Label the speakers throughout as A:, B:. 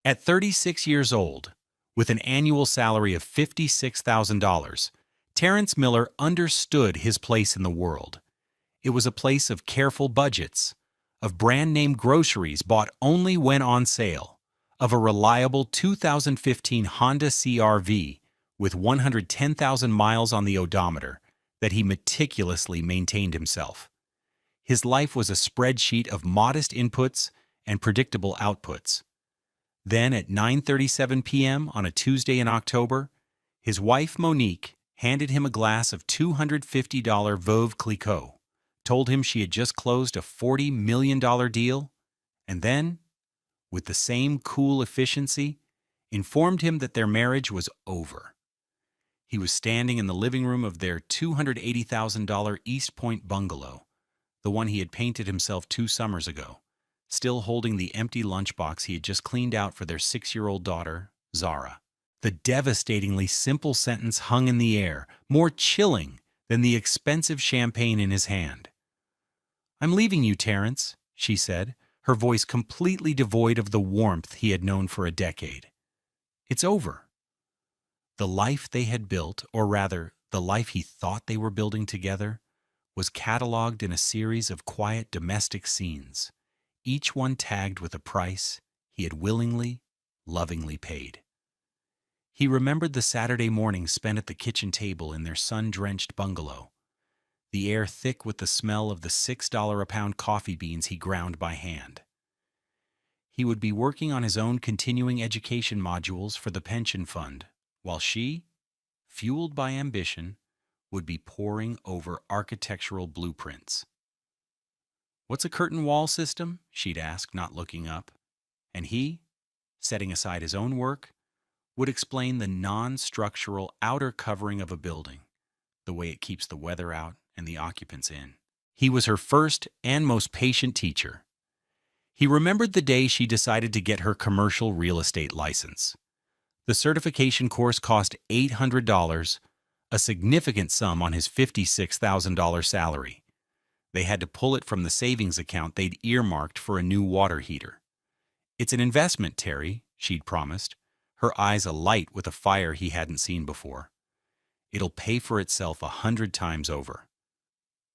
A: At 36 years old, with an annual salary of $56,000, Terrence Miller understood his place in the world. It was a place of careful budgets, of brand-name groceries bought only when on sale, of a reliable 2015 Honda CR-V with 110,000 miles on the odometer that he meticulously maintained himself. His life was a spreadsheet of modest inputs and predictable outputs. Then at 9:37 p.m. on a Tuesday in October, his wife Monique handed him a glass of $250 Veuve Clicquot, told him she had just closed a $40 million deal, and then, with the same cool efficiency, informed him that their marriage was over. He was standing in the living room of their $280,000 East Point bungalow, the one he had painted himself 2 summers ago, still holding the empty lunchbox he had just cleaned out for their 6-year-old daughter, Zara. The devastatingly simple sentence hung in the air, more chilling than the expensive champagne in his hand. "I'm leaving you, Terrence," she said, her voice completely devoid of the warmth he had known for a decade. "It's over." The life they had built, or rather, the life he thought they were building together, was cataloged in a series of quiet domestic scenes, each one tagged with a price he had willingly, lovingly paid. He remembered the Saturday mornings spent at the kitchen table in their sun-drenched bungalow, the air thick with the smell of the $6-a-pound coffee beans he ground by hand. He would be working on his own continuing education modules for the pension fund, while she, fueled by ambition, would be poring over architectural blueprints. "What's a curtain wall system?" she'd ask, not looking up. And he, setting aside his own work, would explain the non-structural outer covering of a building, the way it keeps the weather out and the occupants in. He was her first and most patient teacher. He remembered the day she decided to get her commercial real estate license. The certification course cost $800, a significant sum on his $56,000 salary. They had to pull it from the savings account they'd earmarked for a new water heater. "It's an investment, Terry," she'd promised, her eyes alight with a fire he hadn't seen before. "It'll pay for itself 100 times over."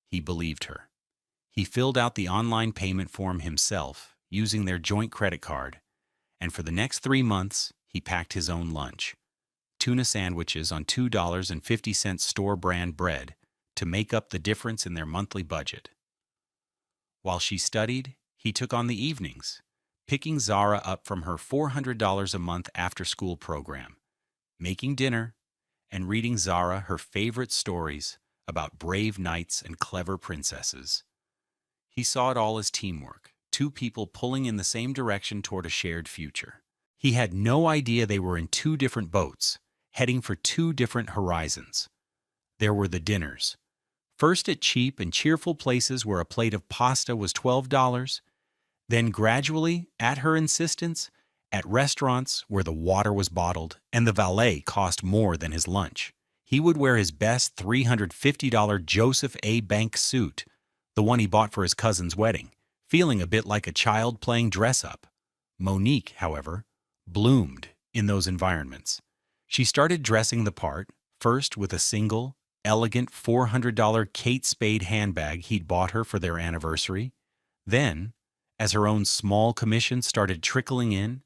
A: He believed her. He filled out the online payment form himself, using their joint credit card, and for the next 3 months, he packed his own lunch. Tuna sandwiches on $2.50 store-brand bread to make up the difference in their monthly budget. While she studied, he took on the evenings, picking Zara up from her $400 a month after-school program, making dinner, and reading Zara her favorite stories about brave knights and clever princesses. He saw it all as teamwork, 2 people pulling in the same direction toward a shared future. He had no idea they were in 2 different boats, heading for 2 different horizons. There were the dinners, first at cheap and cheerful places where a plate of pasta was $12, then gradually, at her insistence, at restaurants where the water was bottled and the valet cost more than his lunch. He would wear his best $350 Joseph A. Bank suit, the one he bought for his cousin's wedding, feeling a bit like a child playing dress-up. Monique, however, bloomed in those environments. She started dressing the part, first with a single, elegant $400 Kate Spade handbag he'd bought her for their anniversary, then, as her own small commission started trickling in,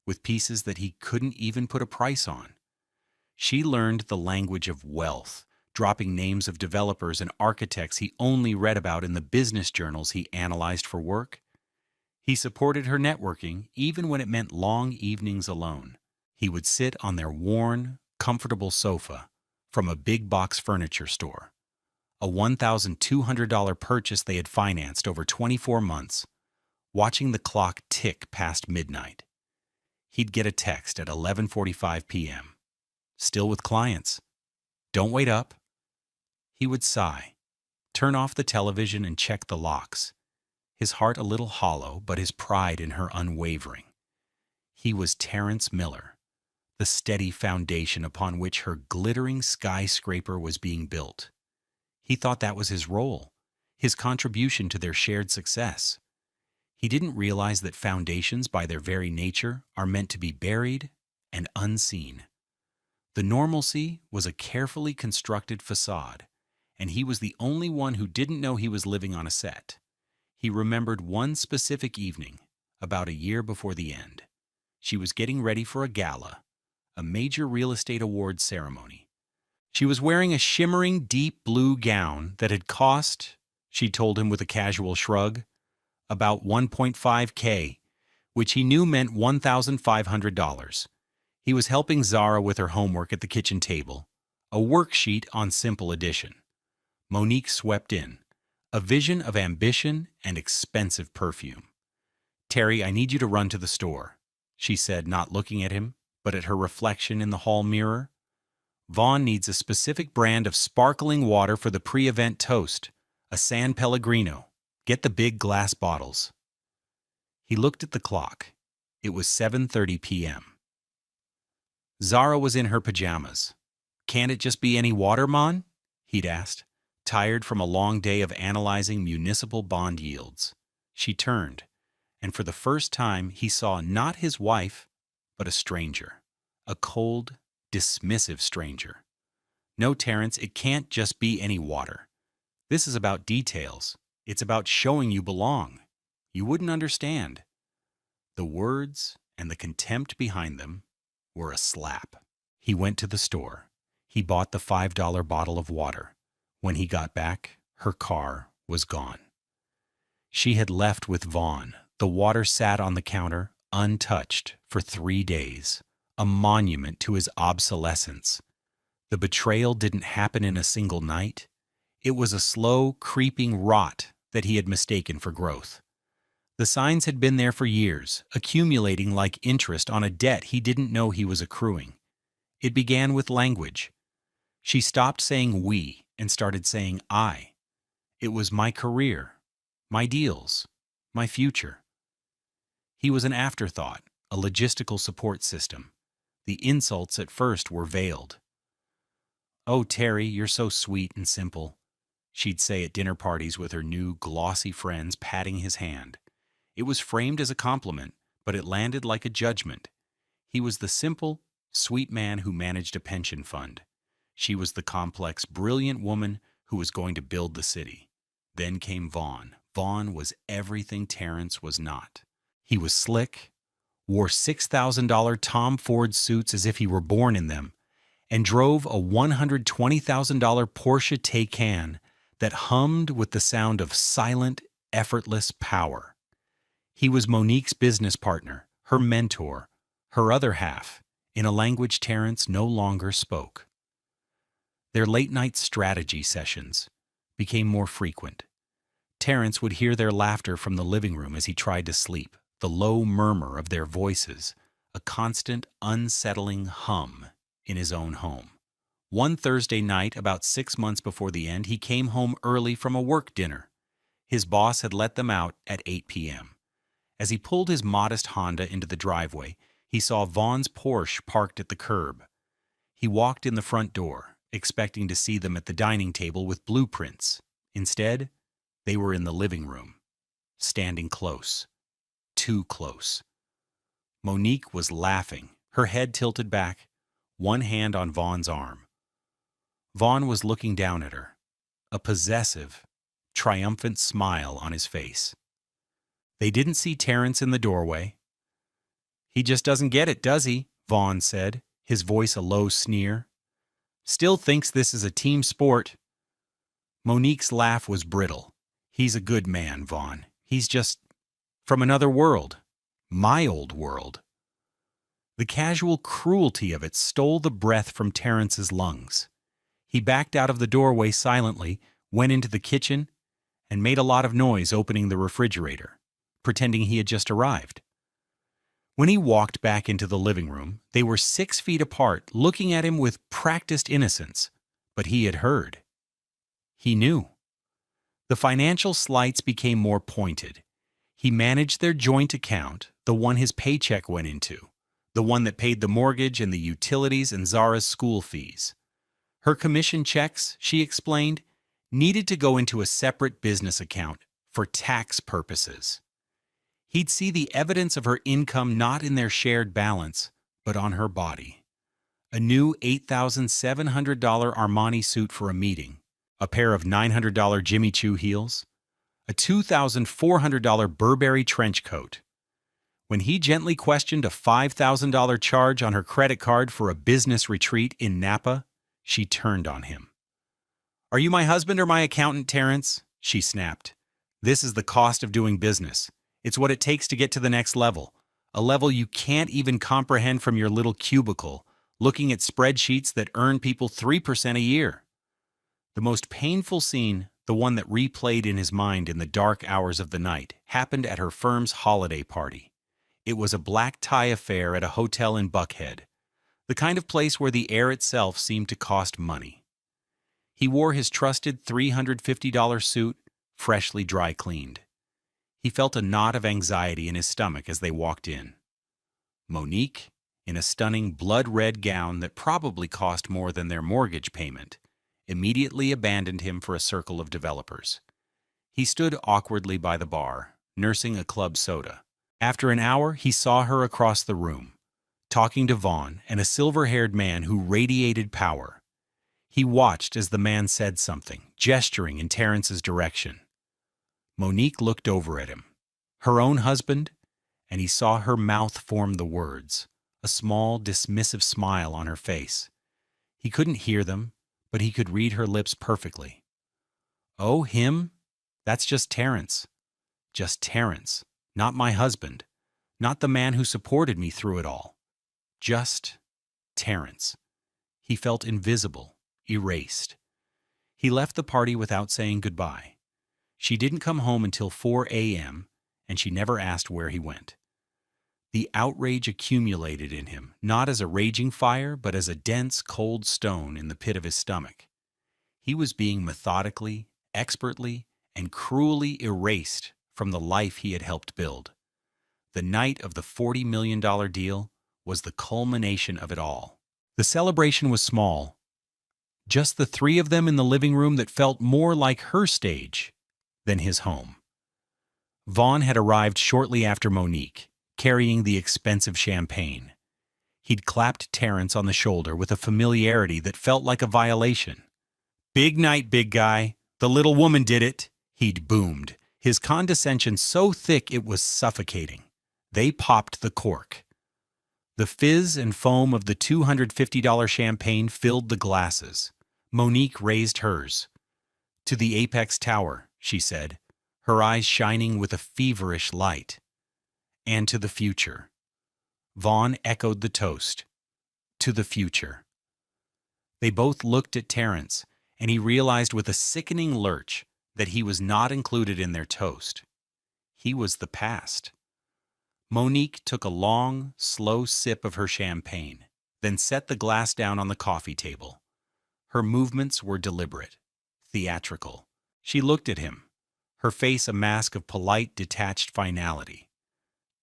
A: with pieces that he couldn't even put a price on. She learned the language of wealth, dropping names of developers and architects he only read about in the business journals he analyzed for work. He supported her networking even when it meant long evenings alone. He would sit on their worn, comfortable sofa from a big box furniture store, a $1,200 purchase they had financed over 24 months, watching the clock tick past midnight. He'd get a text at 11:45 p.m. "Still with clients. Don't wait up." He would sigh, turn off the television and check the locks, his heart a little hollow, but his pride in her unwavering. He was Terrence Miller, the steady foundation upon which her glittering skyscraper was being built. He thought that was his role, his contribution to their shared success. He didn't realize that foundations, by their very nature, are meant to be buried and unseen. The normalcy was a carefully constructed facade, and he was the only one who didn't know he was living on a set. He remembered one specific evening, about a year before the end. She was getting ready for a gala, a major real estate awards ceremony. She was wearing a shimmering deep blue gown that had cost, she told him with a casual shrug, about $1.5K, which he knew meant $1,500. He was helping Zara with her homework at the kitchen table, a worksheet on Simple Addition. Monique swept in, a vision of ambition and expensive perfume. "Terry, I need you to run to the store," she said, not looking at him, but at her reflection in the hall mirror. "Vaughn needs a specific brand of sparkling water for the pre-event toast, a San Pellegrino. Get the big glass bottles." He looked at the clock. It was 7:30 p.m. Zara was in her pajamas. "Can't it just be any water, Mon?" he'd asked, tired from a long day of analyzing municipal bond yields. She turned, and for the first time he saw not his wife, but a stranger. A cold, dismissive stranger. "No, Terrence, it can't just be any water. This is about details. It's about showing you belong. You wouldn't understand." The words and the contempt behind them were a slap. He went to the store. He bought the $5 bottle of water. When he got back, her car was gone. She had left with Vaughn. The water sat on the counter, untouched, for 3 days, a monument to his obsolescence. The betrayal didn't happen in a single night. It was a slow, creeping rot that he had mistaken for growth. The signs had been there for years, accumulating like interest on a debt he didn't know he was accruing. It began with language. She stopped saying we and started saying I. It was my career, my deals, my future. He was an afterthought, a logistical support system. The insults at first were veiled. "Oh, Terry, you're so sweet and simple," she'd say at dinner parties with her new, glossy friends patting his hand. It was framed as a compliment, but it landed like a judgment. He was the simple, sweet man who managed a pension fund. She was the complex, brilliant woman who was going to build the city. Then came Vaughn. Vaughn was everything Terrence was not. He was slick, wore $6,000 Tom Ford suits as if he were born in them, and drove a $120,000 Porsche Taycan that hummed with the sound of silent, effortless power. He was Monique's business partner, her mentor, her other half, in a language Terrence no longer spoke. Their late-night strategy sessions became more frequent. Terrence would hear their laughter from the living room as he tried to sleep, the low murmur of their voices, a constant, unsettling hum in his own home. One Thursday night, about 6 months before the end, he came home early from a work dinner. His boss had let them out at 8 p.m. As he pulled his modest Honda into the driveway, he saw Vaughn's Porsche parked at the curb. He walked in the front door, expecting to see them at the dining table with blueprints. Instead, they were in the living room, standing close. Too close. Monique was laughing, her head tilted back, one hand on Vaughn's arm. Vaughn was looking down at her, a possessive, triumphant smile on his face. They didn't see Terrence in the doorway. "He just doesn't get it, does he?" Vaughn said, his voice a low sneer. "Still thinks this is a team sport." Monique's laugh was brittle. "He's a good man, Vaughn. He's just from another world. My old world." The casual cruelty of it stole the breath from Terrence's lungs. He backed out of the doorway silently, went into the kitchen, and made a lot of noise opening the refrigerator, pretending he had just arrived. When he walked back into the living room, they were 6 feet apart, looking at him with practiced innocence. But he had heard. He knew. The financial slights became more pointed. He managed their joint account, the one his paycheck went into, the one that paid the mortgage and the utilities and Zara's school fees. Her commission checks, she explained, needed to go into a separate business account for tax purposes. He'd see the evidence of her income not in their shared balance, but on her body. A new $8,700 Armani suit for a meeting, a pair of $900 Jimmy Choo heels, a $2,400 Burberry trench coat. When he gently questioned a $5,000 charge on her credit card for a business retreat in Napa, she turned on him. "Are you my husband or my accountant, Terrence?" she snapped. "This is the cost of doing business. It's what it takes to get to the next level, a level you can't even comprehend from your little cubicle, looking at spreadsheets that earn people 3% a year." The most painful scene, the one that replayed in his mind in the dark hours of the night, happened at her firm's holiday party. It was a black tie affair at a hotel in Buckhead, the kind of place where the air itself seemed to cost money. He wore his trusted $350 suit, freshly dry cleaned. He felt a knot of anxiety in his stomach as they walked in. Monique, in a stunning blood-red gown that probably cost more than their mortgage payment, immediately abandoned him for a circle of developers. He stood awkwardly by the bar, nursing a club soda. After an hour, he saw her across the room, talking to Vaughn and a silver-haired man who radiated power. He watched as the man said something, gesturing in Terrence's direction. Monique looked over at him, her own husband, and he saw her mouth form the words, a small, dismissive smile on her face. He couldn't hear them, but he could read her lips perfectly. "Oh, him? That's just Terrence. Just Terrence, not my husband, not the man who supported me through it all. Just Terrence." He felt invisible, erased. He left the party without saying goodbye. She didn't come home until 4 a.m., and she never asked where he went. The outrage accumulated in him, not as a raging fire, but as a dense, cold stone in the pit of his stomach. He was being methodically, expertly, and cruelly erased from the life he had helped build. The night of the $40 million deal was the culmination of it all. The celebration was small, just the three of them in the living room that felt more like her stage than his home. Vaughn had arrived shortly after Monique, carrying the expensive champagne. He'd clapped Terrence on the shoulder with a familiarity that felt like a violation. "Big night, big guy. The little woman did it," he'd boomed, his condescension so thick it was suffocating. They popped the cork. The fizz and foam of the $250 champagne filled the glasses. Monique raised hers. "To the Apex Tower," she said, her eyes shining with a feverish light. "And to the future." Vaughn echoed the toast. "To the future." They both looked at Terrence, and he realized with a sickening lurch that he was not included in their toast. He was the past. Monique took a long, slow sip of her champagne, then set the glass down on the coffee table. Her movements were deliberate, theatrical. She looked at him, her face a mask of polite, detached finality.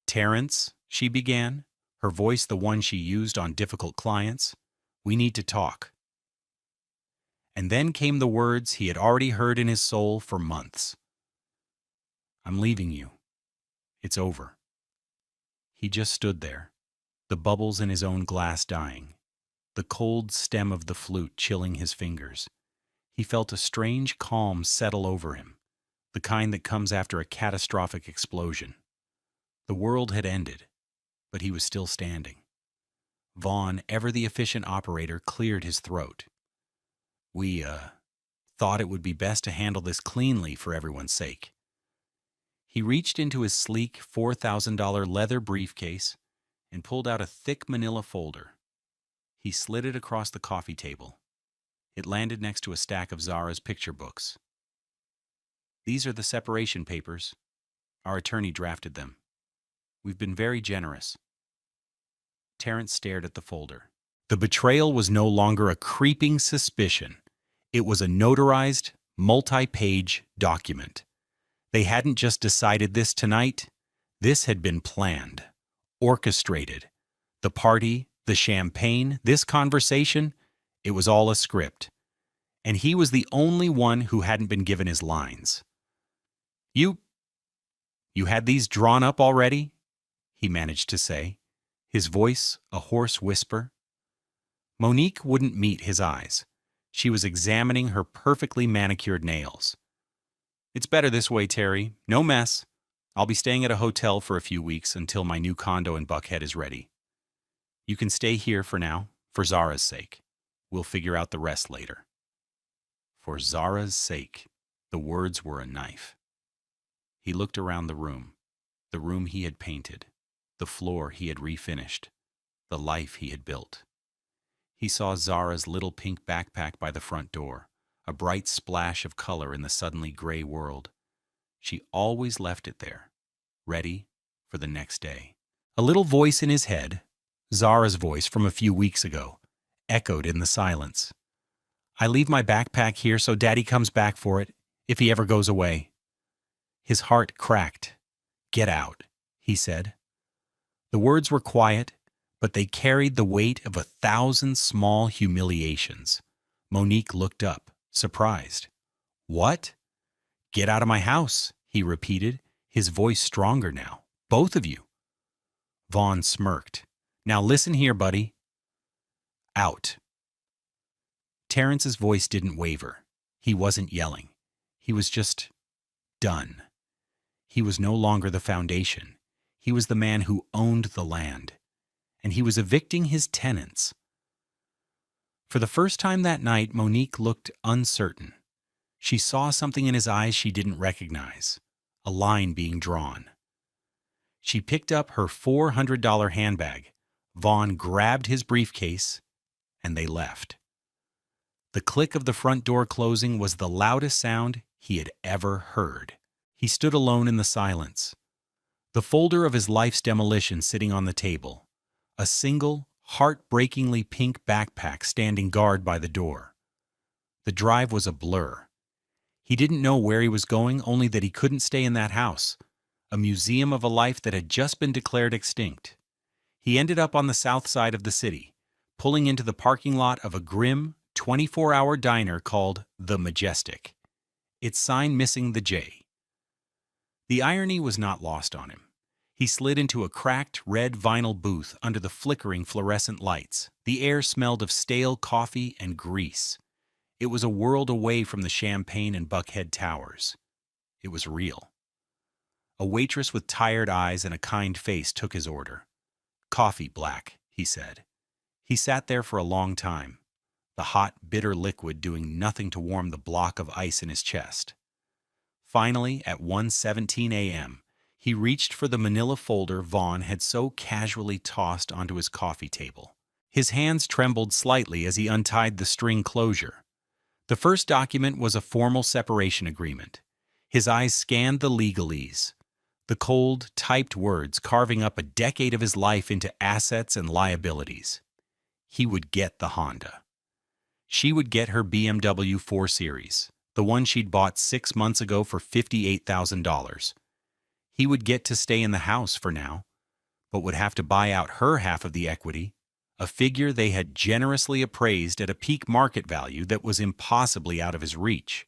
A: "Terrence," she began, her voice the one she used on difficult clients, "we need to talk." And then came the words he had already heard in his soul for months. "I'm leaving you. It's over." He just stood there, the bubbles in his own glass dying, the cold stem of the flute chilling his fingers. He felt a strange calm settle over him, the kind that comes after a catastrophic explosion. The world had ended, but he was still standing. Vaughn, ever the efficient operator, cleared his throat. We thought it would be best to handle this cleanly for everyone's sake." He reached into his sleek $4,000 leather briefcase and pulled out a thick manila folder. He slid it across the coffee table. It landed next to a stack of Zara's picture books. "These are the separation papers. Our attorney drafted them. We've been very generous." Terrence stared at the folder. The betrayal was no longer a creeping suspicion. It was a notarized, multi-page document. They hadn't just decided this tonight. This had been planned, orchestrated. The party, the champagne, this conversation, it was all a script. And he was the only one who hadn't been given his lines. You "You had these drawn up already?" he managed to say, his voice a hoarse whisper. Monique wouldn't meet his eyes. She was examining her perfectly manicured nails. "It's better this way, Terry. No mess. I'll be staying at a hotel for a few weeks until my new condo in Buckhead is ready. You can stay here for now, for Zara's sake. We'll figure out the rest later." For Zara's sake, the words were a knife. He looked around the room he had painted, the floor he had refinished, the life he had built. He saw Zara's little pink backpack by the front door, a bright splash of color in the suddenly gray world. She always left it there, ready for the next day. A little voice in his head, Zara's voice from a few weeks ago, echoed in the silence. "I leave my backpack here so Daddy comes back for it, if he ever goes away." His heart cracked. "Get out," he said. The words were quiet, but they carried the weight of 1,000 small humiliations. Monique looked up, surprised. "What?" "Get out of my house," he repeated, his voice stronger now. "Both of you." Vaughn smirked. "Now listen here, buddy." "Out." Terrence's voice didn't waver. He wasn't yelling. He was just done. He was no longer the foundation. He was the man who owned the land. And he was evicting his tenants. For the first time that night, Monique looked uncertain. She saw something in his eyes she didn't recognize, a line being drawn. She picked up her $400 handbag. Vaughn grabbed his briefcase, and they left. The click of the front door closing was the loudest sound he had ever heard. He stood alone in the silence, the folder of his life's demolition sitting on the table, a single, heartbreakingly pink backpack standing guard by the door. The drive was a blur. He didn't know where he was going, only that he couldn't stay in that house, a museum of a life that had just been declared extinct. He ended up on the south side of the city, pulling into the parking lot of a grim, 24-hour diner called The Majestic, its sign missing the J. The irony was not lost on him. He slid into a cracked red vinyl booth under the flickering fluorescent lights. The air smelled of stale coffee and grease. It was a world away from the Champagne and Buckhead towers. It was real. A waitress with tired eyes and a kind face took his order. "Coffee black," he said. He sat there for a long time, the hot, bitter liquid doing nothing to warm the block of ice in his chest. Finally, at 1:17 a.m., he reached for the manila folder Vaughn had so casually tossed onto his coffee table. His hands trembled slightly as he untied the string closure. The first document was a formal separation agreement. His eyes scanned the legalese, the cold, typed words carving up a decade of his life into assets and liabilities. He would get the Honda. She would get her BMW 4 Series, the one she'd bought 6 months ago for $58,000. He would get to stay in the house for now, but would have to buy out her half of the equity, a figure they had generously appraised at a peak market value that was impossibly out of his reach.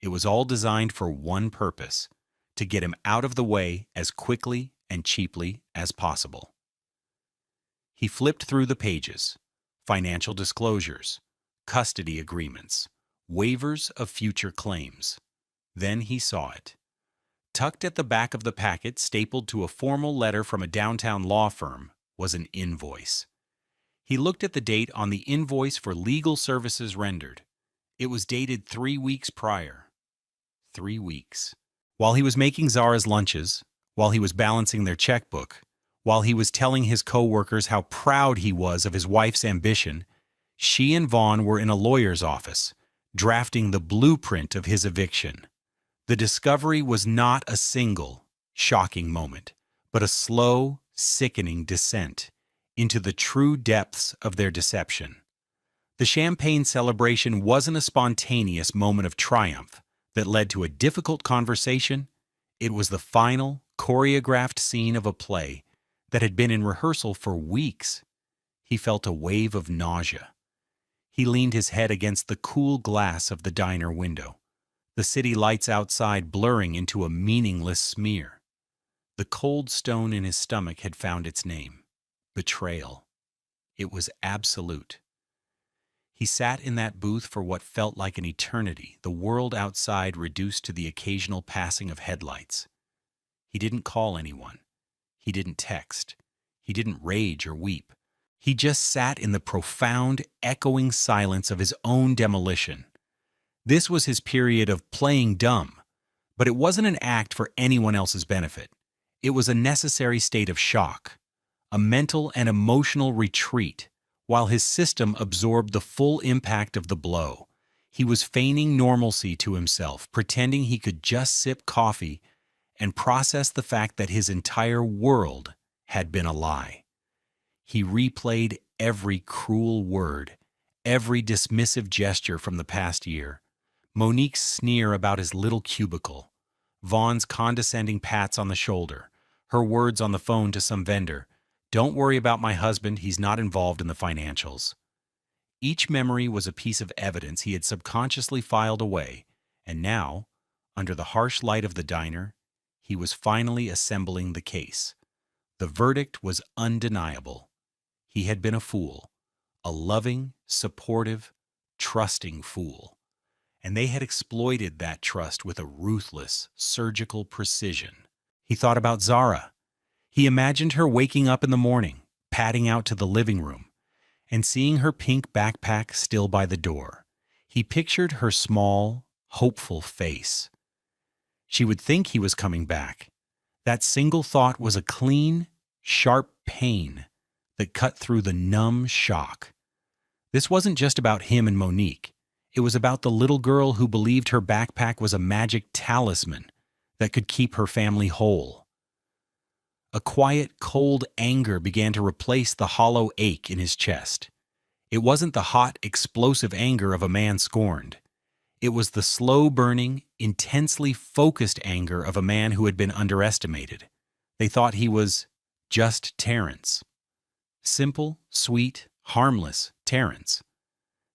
A: It was all designed for one purpose: to get him out of the way as quickly and cheaply as possible. He flipped through the pages: financial disclosures, custody agreements, waivers of future claims. Then he saw it. Tucked at the back of the packet, stapled to a formal letter from a downtown law firm, was an invoice. He looked at the date on the invoice for legal services rendered. It was dated 3 weeks prior. 3 weeks. While he was making Zara's lunches, while he was balancing their checkbook, while he was telling his co-workers how proud he was of his wife's ambition, she and Vaughn were in a lawyer's office, drafting the blueprint of his eviction. The discovery was not a single, shocking moment, but a slow, sickening descent into the true depths of their deception. The champagne celebration wasn't a spontaneous moment of triumph that led to a difficult conversation. It was the final, choreographed scene of a play that had been in rehearsal for weeks. He felt a wave of nausea. He leaned his head against the cool glass of the diner window, the city lights outside blurring into a meaningless smear. The cold stone in his stomach had found its name: betrayal. It was absolute. He sat in that booth for what felt like an eternity, the world outside reduced to the occasional passing of headlights. He didn't call anyone. He didn't text. He didn't rage or weep. He just sat in the profound, echoing silence of his own demolition. This was his period of playing dumb, but it wasn't an act for anyone else's benefit. It was a necessary state of shock, a mental and emotional retreat. While his system absorbed the full impact of the blow, he was feigning normalcy to himself, pretending he could just sip coffee and process the fact that his entire world had been a lie. He replayed every cruel word, every dismissive gesture from the past year. Monique's sneer about his little cubicle, Vaughn's condescending pats on the shoulder, her words on the phone to some vendor, "Don't worry about my husband, he's not involved in the financials." Each memory was a piece of evidence he had subconsciously filed away, and now, under the harsh light of the diner, he was finally assembling the case. The verdict was undeniable. He had been a fool, a loving, supportive, trusting fool, and they had exploited that trust with a ruthless, surgical precision. He thought about Zara. He imagined her waking up in the morning, padding out to the living room, and seeing her pink backpack still by the door. He pictured her small, hopeful face. She would think he was coming back. That single thought was a clean, sharp pain that cut through the numb shock. This wasn't just about him and Monique. It was about the little girl who believed her backpack was a magic talisman that could keep her family whole. A quiet, cold anger began to replace the hollow ache in his chest. It wasn't the hot, explosive anger of a man scorned. It was the slow-burning, intensely focused anger of a man who had been underestimated. They thought he was just Terrence. Simple, sweet, harmless Terrence.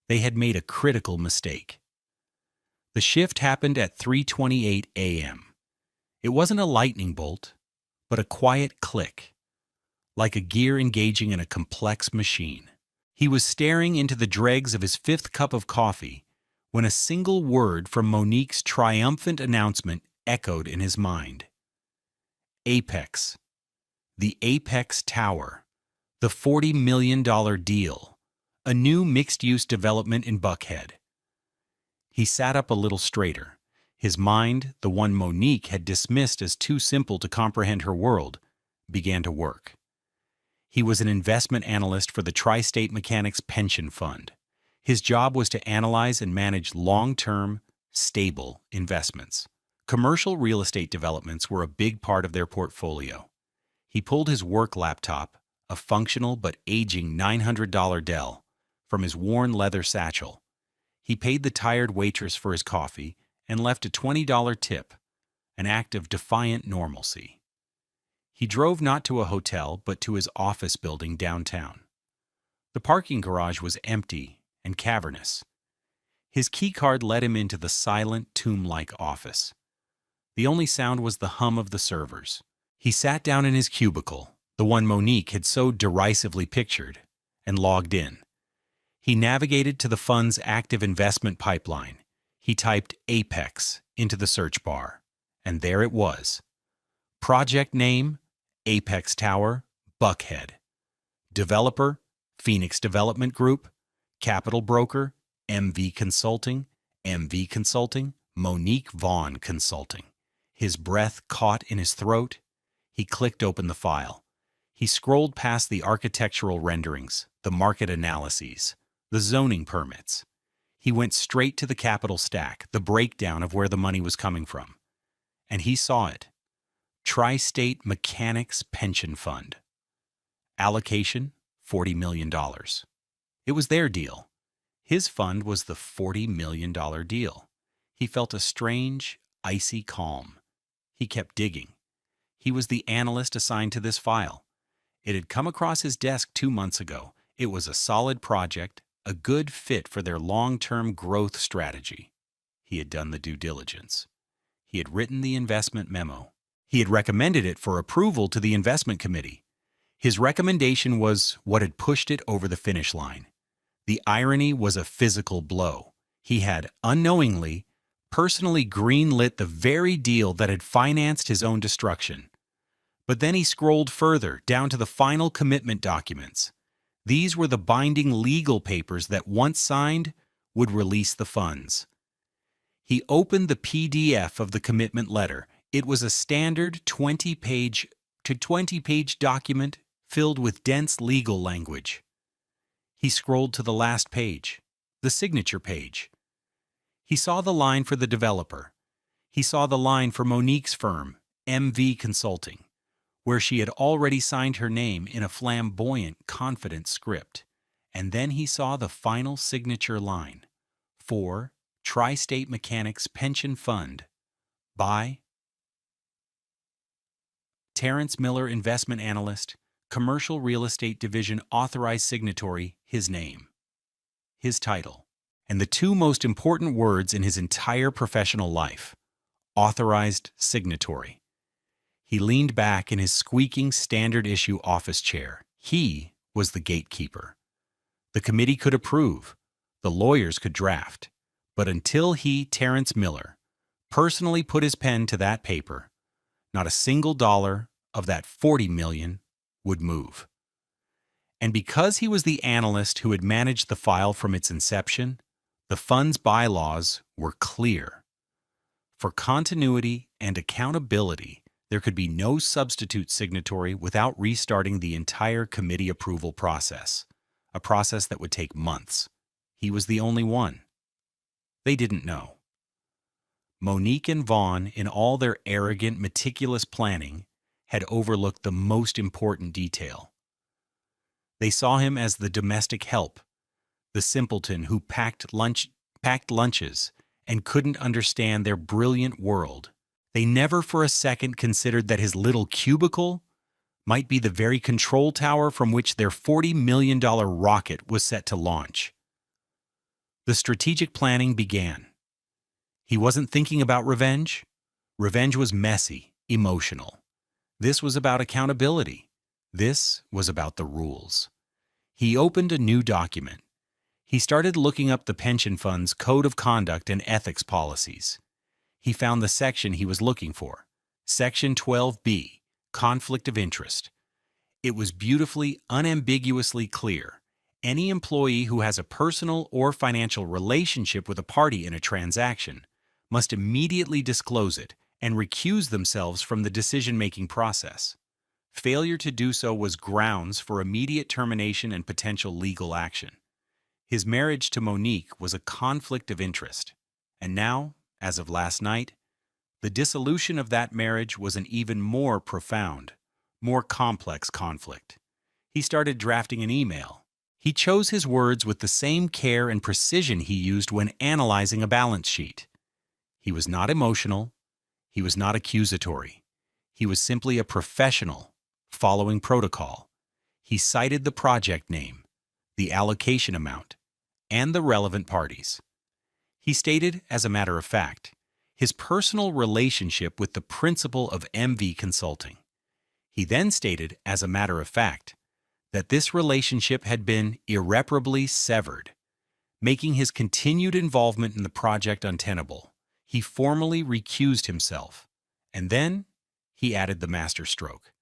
A: They had made a critical mistake. The shift happened at 3:28 a.m. It wasn't a lightning bolt, but a quiet click, like a gear engaging in a complex machine. He was staring into the dregs of his fifth cup of coffee when a single word from Monique's triumphant announcement echoed in his mind. Apex. The Apex Tower. The $40 million deal. A new mixed-use development in Buckhead. He sat up a little straighter. His mind, the one Monique had dismissed as too simple to comprehend her world, began to work. He was an investment analyst for the Tri-State Mechanics Pension Fund. His job was to analyze and manage long-term, stable investments. Commercial real estate developments were a big part of their portfolio. He pulled his work laptop, a functional but aging $900 Dell, from his worn leather satchel. He paid the tired waitress for his coffee and left a $20 tip, an act of defiant normalcy. He drove not to a hotel, but to his office building downtown. The parking garage was empty and cavernous. His keycard led him into the silent, tomb-like office. The only sound was the hum of the servers. He sat down in his cubicle, the one Monique had so derisively pictured, and logged in. He navigated to the fund's active investment pipeline. He typed Apex into the search bar, and there it was. Project name, Apex Tower, Buckhead. Developer, Phoenix Development Group. Capital broker, MV Consulting. MV Consulting, Monique Vaughn Consulting. His breath caught in his throat. He clicked open the file. He scrolled past the architectural renderings, the market analyses, the zoning permits. He went straight to the capital stack, the breakdown of where the money was coming from. And he saw it. Tri-State Mechanics Pension Fund. Allocation, $40 million. It was their deal. His fund was the $40 million deal. He felt a strange, icy calm. He kept digging. He was the analyst assigned to this file. It had come across his desk 2 months ago. It was a solid project, a good fit for their long-term growth strategy. He had done the due diligence. He had written the investment memo. He had recommended it for approval to the investment committee. His recommendation was what had pushed it over the finish line. The irony was a physical blow. He had, unknowingly, personally greenlit the very deal that had financed his own destruction. But then he scrolled further, down to the final commitment documents. These were the binding legal papers that, once signed, would release the funds. He opened the PDF of the commitment letter. It was a standard 20-page document filled with dense legal language. He scrolled to the last page, the signature page. He saw the line for the developer. He saw the line for Monique's firm, MV Consulting, where she had already signed her name in a flamboyant, confident script. And then he saw the final signature line, for Tri-State Mechanics Pension Fund, by Terrence Miller, Investment Analyst, Commercial Real Estate Division Authorized Signatory, his name, his title, and the two most important words in his entire professional life, Authorized Signatory. He leaned back in his squeaking standard-issue office chair. He was the gatekeeper. The committee could approve. The lawyers could draft. But until he, Terrence Miller, personally put his pen to that paper, not a single dollar of that $40 million would move. And because he was the analyst who had managed the file from its inception, the fund's bylaws were clear. For continuity and accountability, there could be no substitute signatory without restarting the entire committee approval process, a process that would take months. He was the only one. They didn't know. Monique and Vaughn, in all their arrogant, meticulous planning, had overlooked the most important detail. They saw him as the domestic help, the simpleton who packed lunches and couldn't understand their brilliant world. They never for a second considered that his little cubicle might be the very control tower from which their $40 million rocket was set to launch. The strategic planning began. He wasn't thinking about revenge. Revenge was messy, emotional. This was about accountability. This was about the rules. He opened a new document. He started looking up the pension fund's Code of Conduct and Ethics policies. He found the section he was looking for, Section 12B, Conflict of Interest. It was beautifully, unambiguously clear. Any employee who has a personal or financial relationship with a party in a transaction must immediately disclose it and recuse themselves from the decision-making process. Failure to do so was grounds for immediate termination and potential legal action. His marriage to Monique was a conflict of interest, and now, as of last night, the dissolution of that marriage was an even more profound, more complex conflict. He started drafting an email. He chose his words with the same care and precision he used when analyzing a balance sheet. He was not emotional. He was not accusatory. He was simply a professional, following protocol. He cited the project name, the allocation amount, and the relevant parties. He stated, as a matter of fact, his personal relationship with the principal of MV Consulting. He then stated, as a matter of fact, that this relationship had been irreparably severed, making his continued involvement in the project untenable. He formally recused himself, and then he added the masterstroke.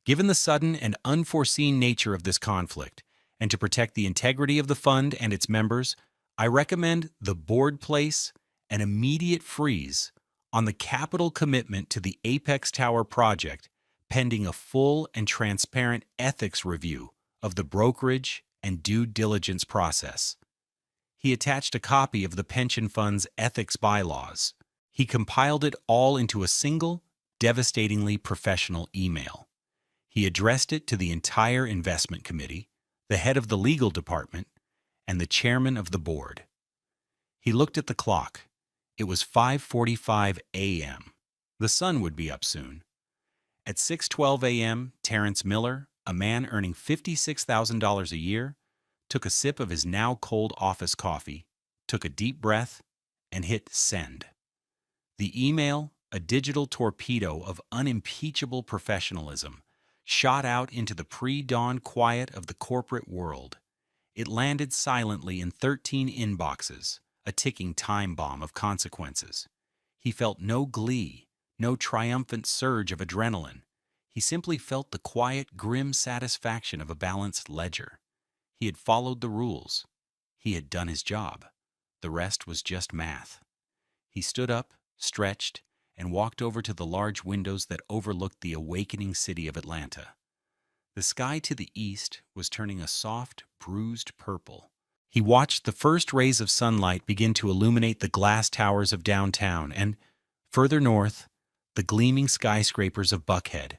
A: Given the sudden and unforeseen nature of this conflict, and to protect the integrity of the fund and its members, I recommend the board place an immediate freeze on the capital commitment to the Apex Tower project pending a full and transparent ethics review of the brokerage and due diligence process. He attached a copy of the pension fund's ethics bylaws. He compiled it all into a single, devastatingly professional email. He addressed it to the entire investment committee, the head of the legal department, and the chairman of the board. He looked at the clock. It was 5:45 a.m. The sun would be up soon. At 6:12 a.m., Terrence Miller, a man earning $56,000 a year, took a sip of his now cold office coffee, took a deep breath, and hit send. The email, a digital torpedo of unimpeachable professionalism, shot out into the pre-dawn quiet of the corporate world. It landed silently in 13 inboxes, a ticking time bomb of consequences. He felt no glee, no triumphant surge of adrenaline. He simply felt the quiet, grim satisfaction of a balanced ledger. He had followed the rules. He had done his job. The rest was just math. He stood up, stretched, and walked over to the large windows that overlooked the awakening city of Atlanta. The sky to the east was turning a soft, bruised purple. He watched the first rays of sunlight begin to illuminate the glass towers of downtown and, further north, the gleaming skyscrapers of Buckhead.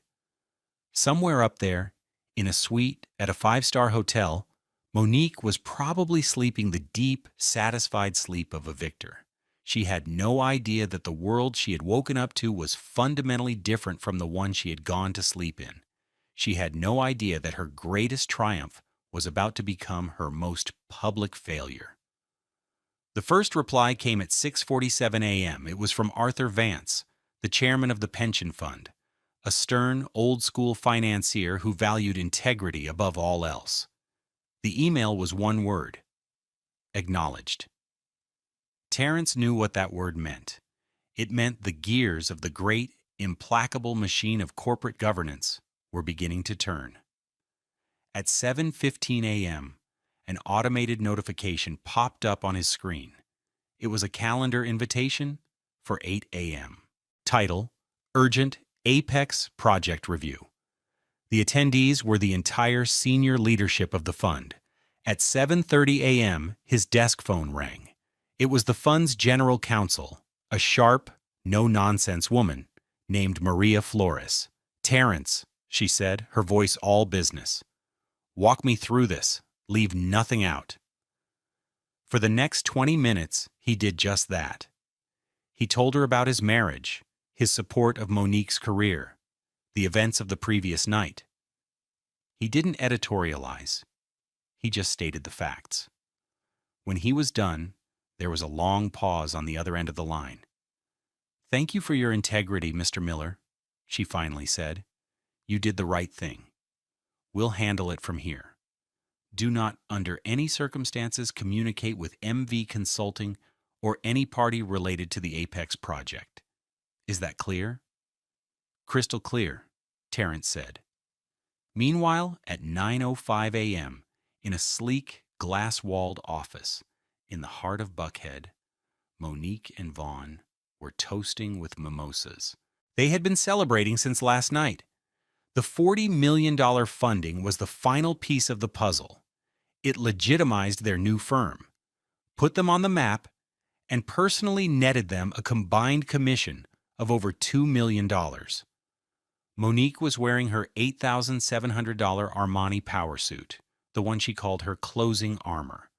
A: Somewhere up there, in a suite at a five-star hotel, Monique was probably sleeping the deep, satisfied sleep of a victor. She had no idea that the world she had woken up to was fundamentally different from the one she had gone to sleep in. She had no idea that her greatest triumph was about to become her most public failure. The first reply came at 6:47 a.m. It was from Arthur Vance, the chairman of the pension fund, a stern, old-school financier who valued integrity above all else. The email was one word: acknowledged. Terrence knew what that word meant. It meant the gears of the great, implacable machine of corporate governance were beginning to turn. At 7:15 a.m., an automated notification popped up on his screen. It was a calendar invitation for 8 a.m. Title: Urgent Apex Project Review. The attendees were the entire senior leadership of the fund. At 7:30 a.m., his desk phone rang. It was the fund's general counsel, a sharp, no-nonsense woman named Maria Flores. "Terrence," she said, her voice all business. "Walk me through this. Leave nothing out." For the next 20 minutes, he did just that. He told her about his marriage, his support of Monique's career, the events of the previous night. He didn't editorialize. He just stated the facts. When he was done, there was a long pause on the other end of the line. "Thank you for your integrity, Mr. Miller," she finally said. "You did the right thing. We'll handle it from here. Do not, under any circumstances, communicate with MV Consulting or any party related to the Apex project. Is that clear?" "Crystal clear," Terrence said. Meanwhile, at 9:05 a.m., in a sleek, glass-walled office in the heart of Buckhead, Monique and Vaughn were toasting with mimosas. They had been celebrating since last night. The $40 million funding was the final piece of the puzzle. It legitimized their new firm, put them on the map, and personally netted them a combined commission of over $2 million. Monique was wearing her $8,700 Armani power suit, the one she called her closing armor.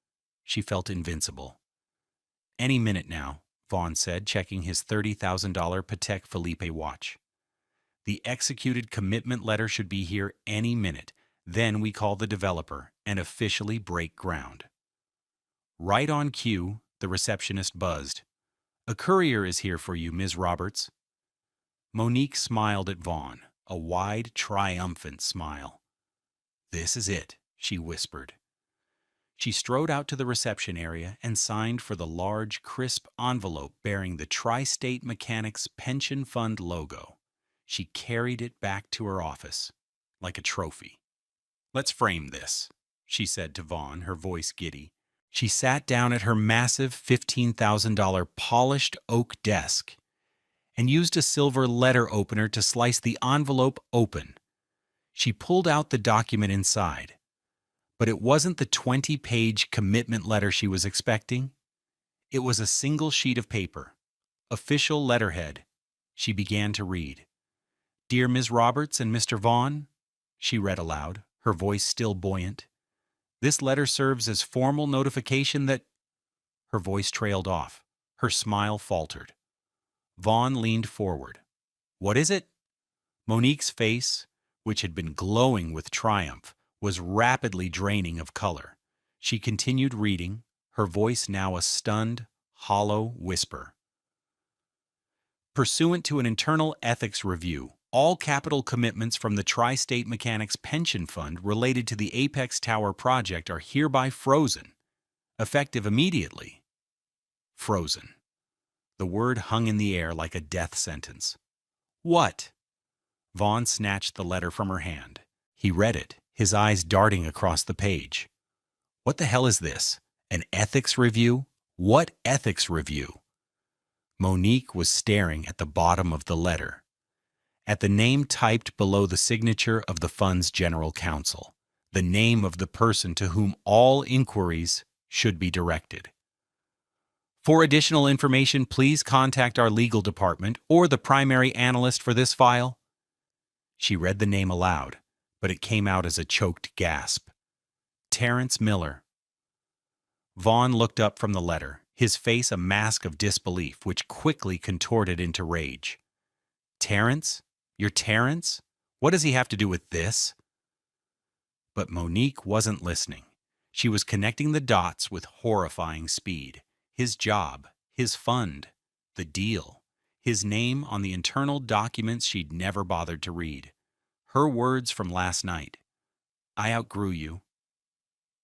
A: She felt invincible. "Any minute now," Vaughn said, checking his $30,000 Patek Philippe watch. "The executed commitment letter should be here any minute. Then we call the developer and officially break ground." Right on cue, the receptionist buzzed. "A courier is here for you, Ms. Roberts." Monique smiled at Vaughn, a wide, triumphant smile. "This is it," she whispered. She strode out to the reception area and signed for the large, crisp envelope bearing the Tri-State Mechanics Pension Fund logo. She carried it back to her office, like a trophy. "Let's frame this," she said to Vaughn, her voice giddy. She sat down at her massive $15,000 polished oak desk and used a silver letter opener to slice the envelope open. She pulled out the document inside. But it wasn't the 20-page commitment letter she was expecting. It was a single sheet of paper, official letterhead. She began to read. "Dear Ms. Roberts and Mr. Vaughn," she read aloud, her voice still buoyant. "This letter serves as formal notification that—" Her voice trailed off. Her smile faltered. Vaughn leaned forward. "What is it?" Monique's face, which had been glowing with triumph, was rapidly draining of color. She continued reading, her voice now a stunned, hollow whisper. Pursuant to an internal ethics review, all capital commitments from the Tri-State Mechanics Pension Fund related to the Apex Tower project are hereby frozen, effective immediately. Frozen. The word hung in the air like a death sentence. What? Vaughn snatched the letter from her hand. He read it, his eyes darting across the page. What the hell is this? An ethics review? What ethics review? Monique was staring at the bottom of the letter, at the name typed below the signature of the fund's general counsel, the name of the person to whom all inquiries should be directed. For additional information, please contact our legal department or the primary analyst for this file. She read the name aloud, but it came out as a choked gasp. Terrence Miller. Vaughn looked up from the letter, his face a mask of disbelief which quickly contorted into rage. Terrence? You're Terrence? What does he have to do with this? But Monique wasn't listening. She was connecting the dots with horrifying speed. His job, his fund, the deal, his name on the internal documents she'd never bothered to read. Her words from last night. I outgrew you.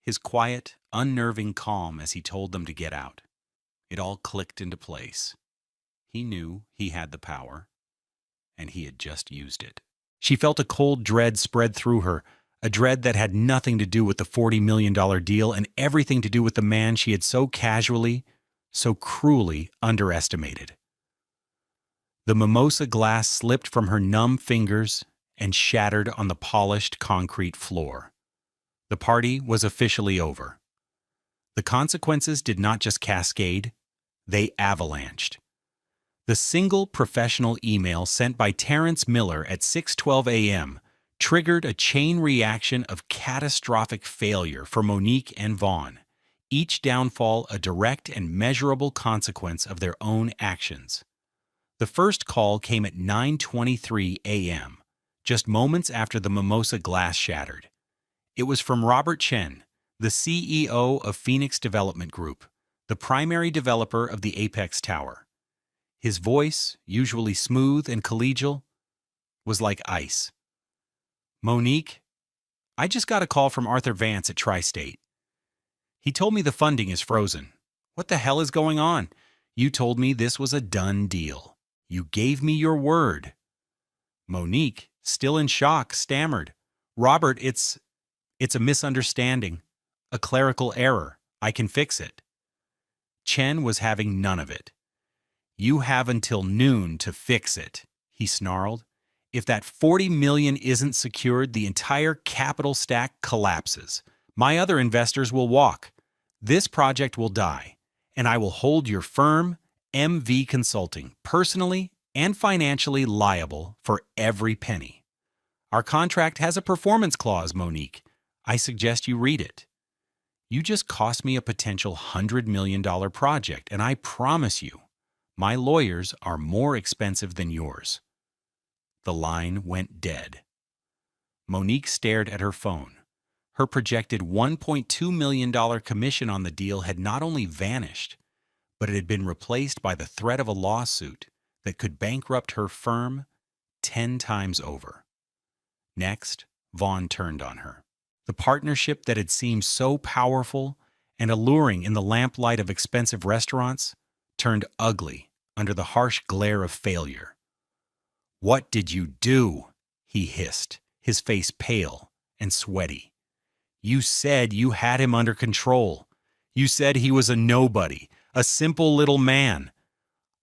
A: His quiet, unnerving calm as he told them to get out. It all clicked into place. He knew he had the power, and he had just used it. She felt a cold dread spread through her, a dread that had nothing to do with the $40 million deal and everything to do with the man she had so casually, so cruelly underestimated. The mimosa glass slipped from her numb fingers and shattered on the polished concrete floor. The party was officially over. The consequences did not just cascade, they avalanched. The single professional email sent by Terrence Miller at 6:12 a.m. triggered a chain reaction of catastrophic failure for Monique and Vaughn, each downfall a direct and measurable consequence of their own actions. The first call came at 9:23 a.m., just moments after the mimosa glass shattered. It was from Robert Chen, the CEO of Phoenix Development Group, the primary developer of the Apex Tower. His voice, usually smooth and collegial, was like ice. Monique, I just got a call from Arthur Vance at Tri-State. He told me the funding is frozen. What the hell is going on? You told me this was a done deal. You gave me your word. Monique, still in shock, stammered. Robert, it's a misunderstanding. A clerical error. I can fix it. Chen was having none of it. You have until noon to fix it, he snarled. If that $40 million isn't secured, the entire capital stack collapses. My other investors will walk. This project will die, and I will hold your firm, MV Consulting, personally and financially liable for every penny. Our contract has a performance clause, Monique. I suggest you read it. You just cost me a potential $100 million project, and I promise you, my lawyers are more expensive than yours. The line went dead. Monique stared at her phone. Her projected $1.2 million commission on the deal had not only vanished, but it had been replaced by the threat of a lawsuit that could bankrupt her firm 10 times over. Next, Vaughn turned on her. The partnership that had seemed so powerful and alluring in the lamplight of expensive restaurants turned ugly under the harsh glare of failure. What did you do? He hissed, his face pale and sweaty. You said you had him under control. You said he was a nobody, a simple little man.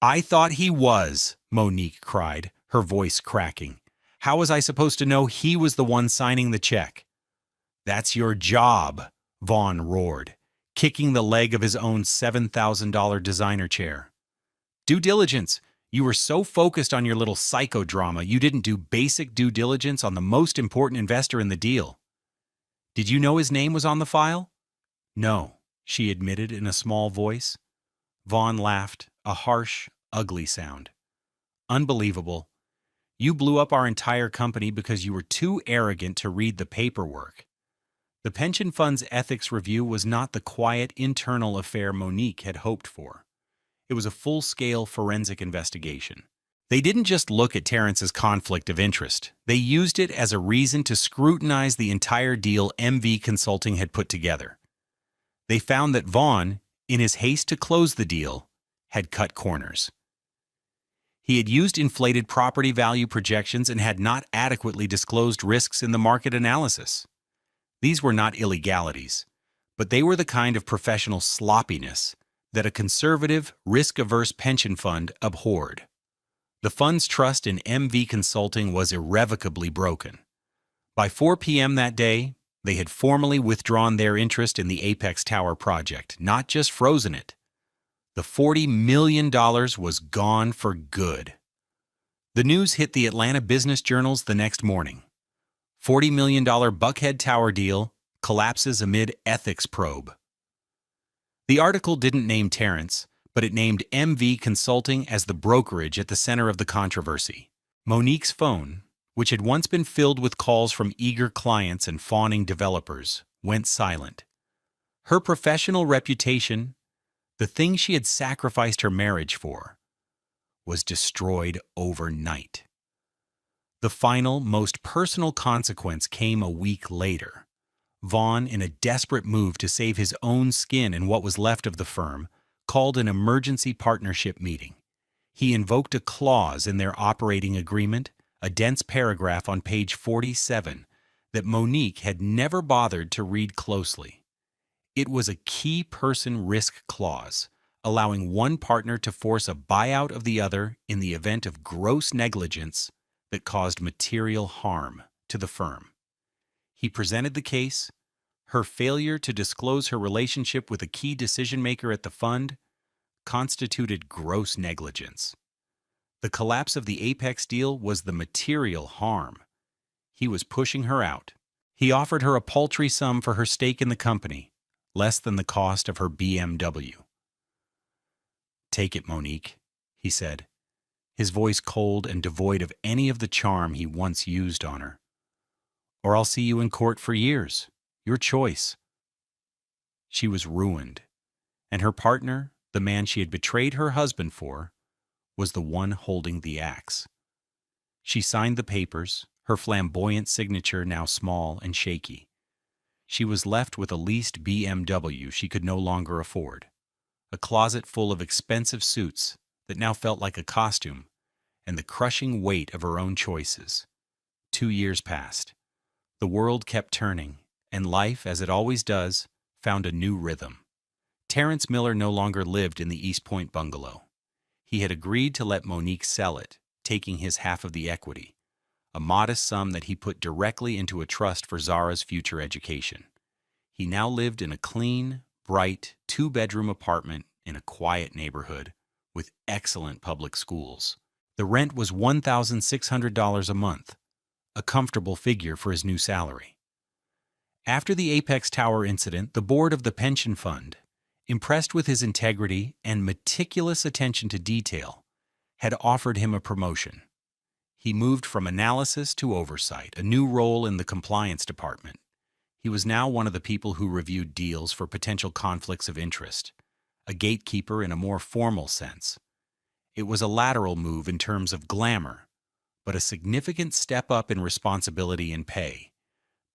A: I thought he was, Monique cried, her voice cracking. How was I supposed to know he was the one signing the check? That's your job, Vaughn roared, kicking the leg of his own $7,000 designer chair. Due diligence. You were so focused on your little psychodrama, you didn't do basic due diligence on the most important investor in the deal. Did you know his name was on the file? No, she admitted in a small voice. Vaughn laughed, a harsh, ugly sound. Unbelievable. You blew up our entire company because you were too arrogant to read the paperwork. The pension fund's ethics review was not the quiet internal affair Monique had hoped for. It was a full-scale forensic investigation. They didn't just look at Terrence's conflict of interest. They used it as a reason to scrutinize the entire deal MV Consulting had put together. They found that Vaughn, in his haste to close the deal, had cut corners. He had used inflated property value projections and had not adequately disclosed risks in the market analysis. These were not illegalities, but they were the kind of professional sloppiness that a conservative, risk-averse pension fund abhorred. The fund's trust in MV Consulting was irrevocably broken. By 4 p.m. that day, they had formally withdrawn their interest in the Apex Tower project, not just frozen it. The $40 million was gone for good. The news hit the Atlanta business journals the next morning. $40 million Buckhead Tower deal collapses amid ethics probe. The article didn't name Terrence, but it named MV Consulting as the brokerage at the center of the controversy. Monique's phone, which had once been filled with calls from eager clients and fawning developers, went silent. Her professional reputation, the thing she had sacrificed her marriage for, was destroyed overnight. The final, most personal consequence came a week later. Vaughn, in a desperate move to save his own skin and what was left of the firm, called an emergency partnership meeting. He invoked a clause in their operating agreement, a dense paragraph on page 47, that Monique had never bothered to read closely. It was a key person risk clause, allowing one partner to force a buyout of the other in the event of gross negligence that caused material harm to the firm. He presented the case. Her failure to disclose her relationship with a key decision-maker at the fund constituted gross negligence. The collapse of the Apex deal was the material harm. He was pushing her out. He offered her a paltry sum for her stake in the company, less than the cost of her BMW. "Take it, Monique," he said, his voice cold and devoid of any of the charm he once used on her. "Or I'll see you in court for years. Your choice." She was ruined, and her partner, the man she had betrayed her husband for, was the one holding the axe. She signed the papers, her flamboyant signature now small and shaky. She was left with a leased BMW she could no longer afford, a closet full of expensive suits that now felt like a costume, and the crushing weight of her own choices. 2 years passed. The world kept turning, and life, as it always does, found a new rhythm. Terrence Miller no longer lived in the East Point bungalow. He had agreed to let Monique sell it, taking his half of the equity, a modest sum that he put directly into a trust for Zara's future education. He now lived in a clean, bright, 2-bedroom apartment in a quiet neighborhood with excellent public schools. The rent was $1,600 a month, a comfortable figure for his new salary. After the Apex Tower incident, the board of the pension fund, impressed with his integrity and meticulous attention to detail, had offered him a promotion. He moved from analysis to oversight, a new role in the compliance department. He was now one of the people who reviewed deals for potential conflicts of interest, a gatekeeper in a more formal sense. It was a lateral move in terms of glamour, but a significant step up in responsibility and pay,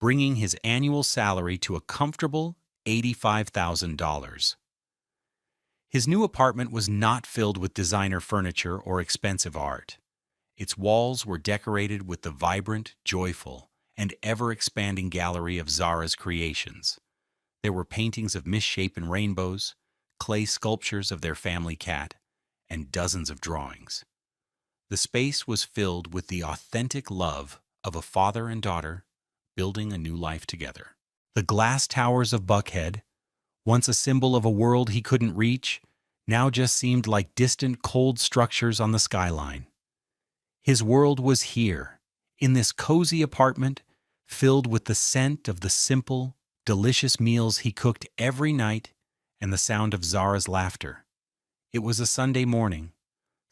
A: bringing his annual salary to a comfortable $85,000. His new apartment was not filled with designer furniture or expensive art. Its walls were decorated with the vibrant, joyful, and ever-expanding gallery of Zara's creations. There were paintings of misshapen rainbows, clay sculptures of their family cat, and dozens of drawings. The space was filled with the authentic love of a father and daughter building a new life together. The glass towers of Buckhead, once a symbol of a world he couldn't reach, now just seemed like distant cold structures on the skyline. His world was here, in this cozy apartment, filled with the scent of the simple, delicious meals he cooked every night and the sound of Zara's laughter. It was a Sunday morning.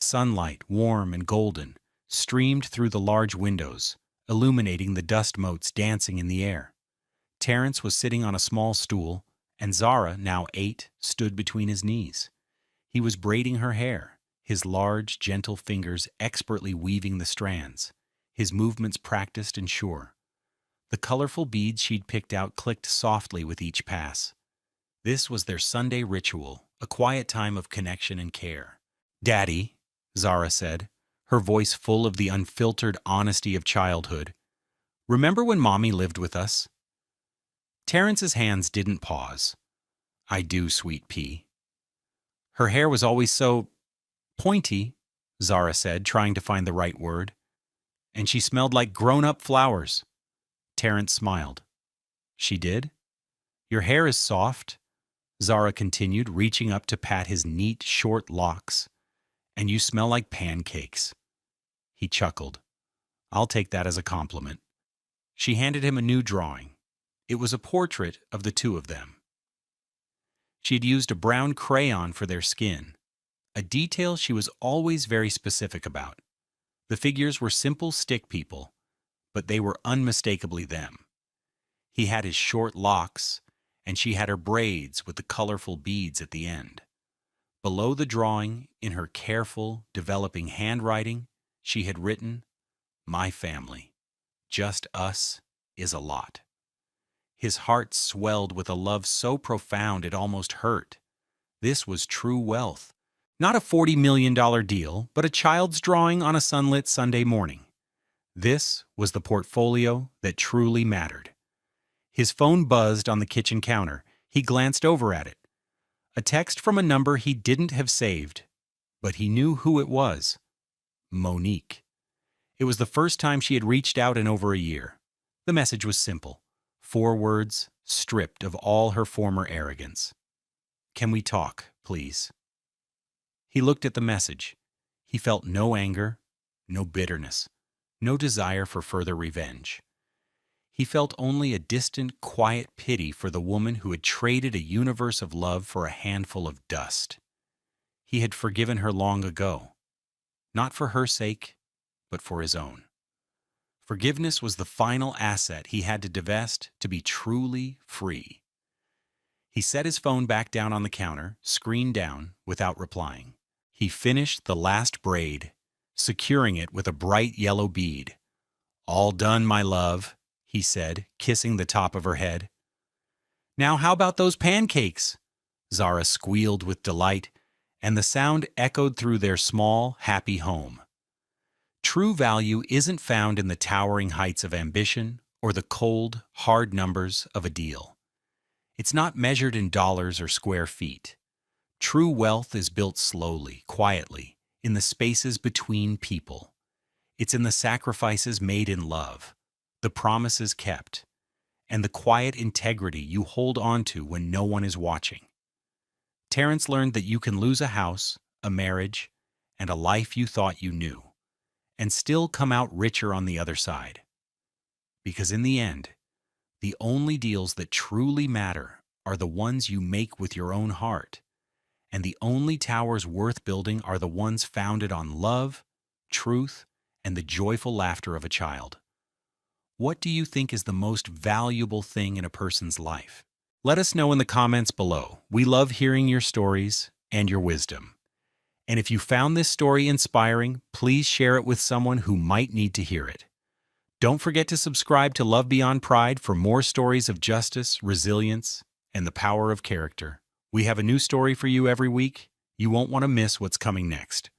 A: Sunlight, warm and golden, streamed through the large windows, illuminating the dust motes dancing in the air. Terrence was sitting on a small stool, and Zara, now 8, stood between his knees. He was braiding her hair, his large, gentle fingers expertly weaving the strands, his movements practiced and sure. The colorful beads she'd picked out clicked softly with each pass. This was their Sunday ritual, a quiet time of connection and care. "Daddy," Zara said, her voice full of the unfiltered honesty of childhood, "remember when Mommy lived with us?" Terrence's hands didn't pause. "I do, sweet pea." "Her hair was always so pointy," Zara said, trying to find the right word. "And she smelled like grown-up flowers." Terrence smiled. "She did? Your hair is soft," Zara continued, reaching up to pat his neat, short locks. "And you smell like pancakes." He chuckled. "I'll take that as a compliment." She handed him a new drawing. It was a portrait of the two of them. She had used a brown crayon for their skin, a detail she was always very specific about. The figures were simple stick people, but they were unmistakably them. He had his short locks, and she had her braids with the colorful beads at the end. Below the drawing, in her careful, developing handwriting, she had written, "My family, just us, is a lot." His heart swelled with a love so profound it almost hurt. This was true wealth. Not a $40 million deal, but a child's drawing on a sunlit Sunday morning. This was the portfolio that truly mattered. His phone buzzed on the kitchen counter. He glanced over at it. A text from a number he didn't have saved, but he knew who it was. Monique. It was the first time she had reached out in over a year. The message was simple. 4 words, stripped of all her former arrogance. "Can we talk, please?" He looked at the message. He felt no anger, no bitterness, no desire for further revenge. He felt only a distant, quiet pity for the woman who had traded a universe of love for a handful of dust. He had forgiven her long ago, not for her sake, but for his own. Forgiveness was the final asset he had to divest to be truly free. He set his phone back down on the counter, screen down, without replying. He finished the last braid, securing it with a bright yellow bead. "All done, my love," he said, kissing the top of her head. "Now how about those pancakes?" Zara squealed with delight, and the sound echoed through their small, happy home. True value isn't found in the towering heights of ambition or the cold, hard numbers of a deal. It's not measured in dollars or square feet. True wealth is built slowly, quietly, in the spaces between people. It's in the sacrifices made in love, the promises kept, and the quiet integrity you hold on to when no one is watching. Terrence learned that you can lose a house, a marriage, and a life you thought you knew, and still come out richer on the other side. Because in the end, the only deals that truly matter are the ones you make with your own heart, and the only towers worth building are the ones founded on love, truth, and the joyful laughter of a child. What do you think is the most valuable thing in a person's life? Let us know in the comments below. We love hearing your stories and your wisdom. And if you found this story inspiring, please share it with someone who might need to hear it. Don't forget to subscribe to Love Beyond Pride for more stories of justice, resilience, and the power of character. We have a new story for you every week. You won't want to miss what's coming next.